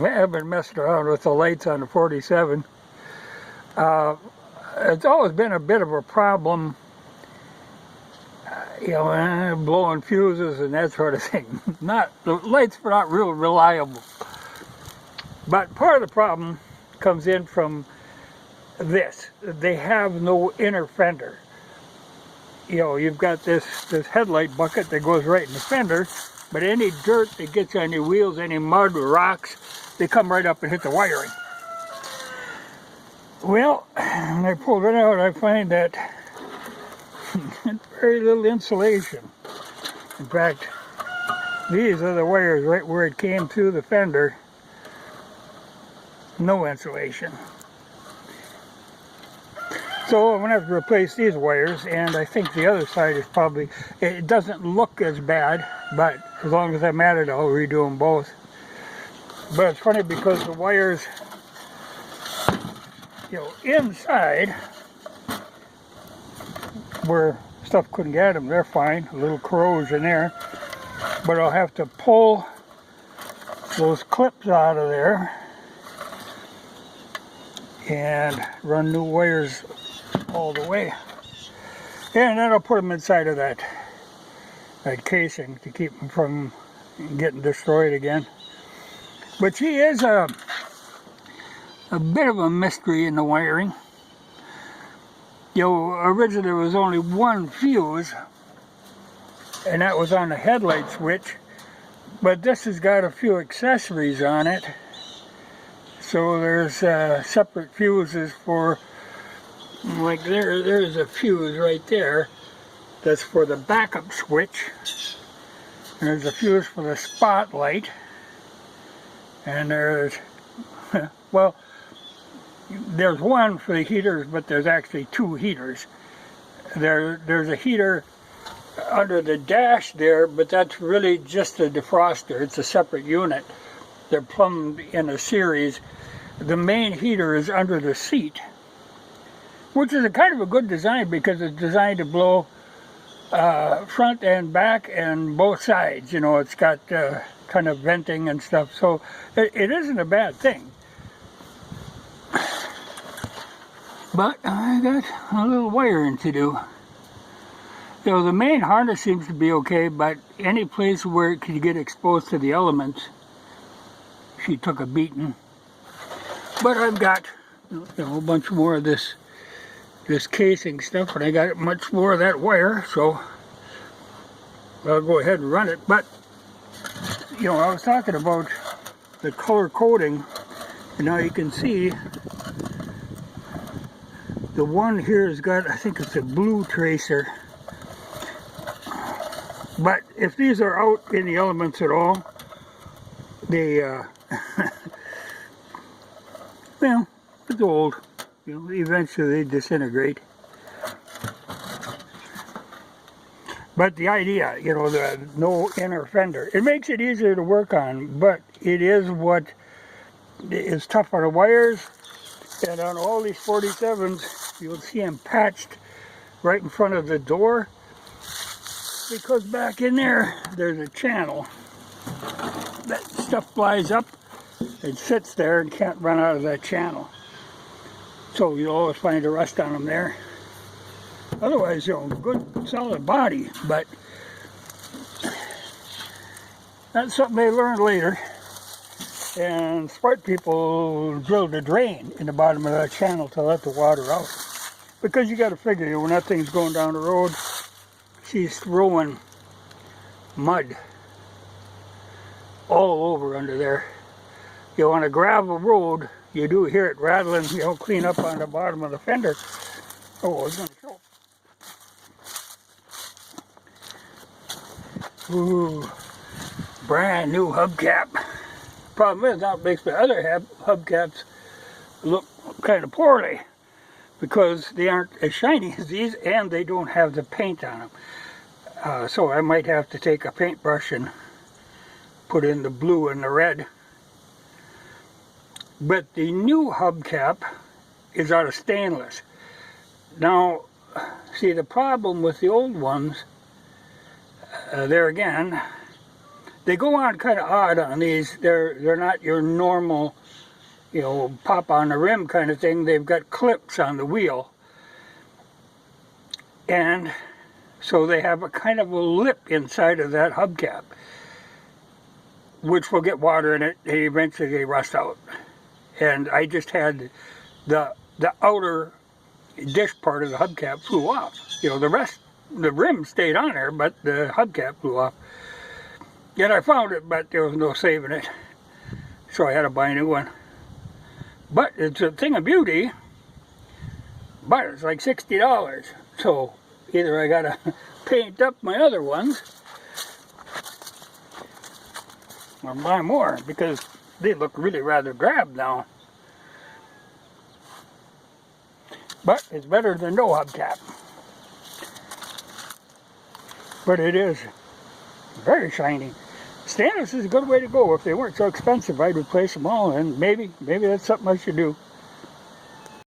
I've been messing around with the lights on the 47. It's always been a bit of a problem, blowing fuses and that sort of thing. The lights are not real reliable. But part of the problem comes in from this. They have no inner fender. You've got this headlight bucket that goes right in the fender, but any dirt that gets on your wheels, any mud or rocks, they come right up and hit the wiring. Well, when I pulled it out, I find that very little insulation. In fact, these are the wires right where it came through the fender. No insulation. So I'm going to have to replace these wires, and I think the other side is probably, it doesn't look as bad, but as long as I'm at it, I'll redo them both. But it's funny because the wires, inside, where stuff couldn't get them, they're fine, a little corrosion there. But I'll have to pull those clips out of there and run new wires all the way. And then I'll put them inside of that casing to keep them from getting destroyed again. But she is a bit of a mystery in the wiring. Originally there was only one fuse, and that was on the headlight switch, but this has got a few accessories on it. So there's separate fuses for, like there's a fuse right there that's for the backup switch, and there's a fuse for the spotlight, and there's well, there's one for the heaters, but there's actually two heaters. There's a heater under the dash there, but that's really just a defroster. It's a separate unit. They're plumbed in a series. The main heater is under the seat, which is a kind of a good design because it's designed to blow front and back and both sides. It's got kind of venting and stuff, so it isn't a bad thing. But I got a little wiring to do. The main harness seems to be okay, but any place where it could get exposed to the elements, she took a beating. But I've got a bunch more of this casing stuff, and I got much more of that wire, so I'll go ahead and run it. But I was talking about the color coding, and now you can see the one here has got, I think it's a blue tracer. But if these are out in the elements at all, they well, it's old. Eventually they disintegrate. But the idea, the no inner fender, it makes it easier to work on, but it is what is tough on the wires. And on all these 47s, you'll see them patched right in front of the door, because back in there's a channel. That stuff flies up and sits there and can't run out of that channel. So you'll always find a rust on them there. Otherwise, good solid body, but that's something they learned later. And smart people drilled a drain in the bottom of that channel to let the water out. Because you got to figure, when that thing's going down the road, she's throwing mud all over under there. On a gravel road, you do hear it rattling, clean up on the bottom of the fender. Oh, I was going to show. Ooh, brand new hubcap. Problem is, that makes the other hubcaps look kind of poorly, because they aren't as shiny as these, and they don't have the paint on them. So I might have to take a paintbrush and put in the blue and the red. But the new hubcap is out of stainless. Now, see, the problem with the old ones, there again, they go on kind of odd on these. They're not your normal, you know, pop on the rim kind of thing. They've got clips on the wheel. And so they have a kind of a lip inside of that hubcap, which will get water in it, and eventually they rust out. And I just had the outer dish part of the hubcap flew off. You know, the rest, the rim stayed on there, but the hubcap flew off. And I found it, but there was no saving it. So I had to buy a new one. But it's a thing of beauty, but it's like $60. So either I gotta paint up my other ones or buy more, because they look really rather drab now. But it's better than no hubcap. But it is very shiny. Stainless is a good way to go. If they weren't so expensive, I'd replace them all, and maybe that's something I should do.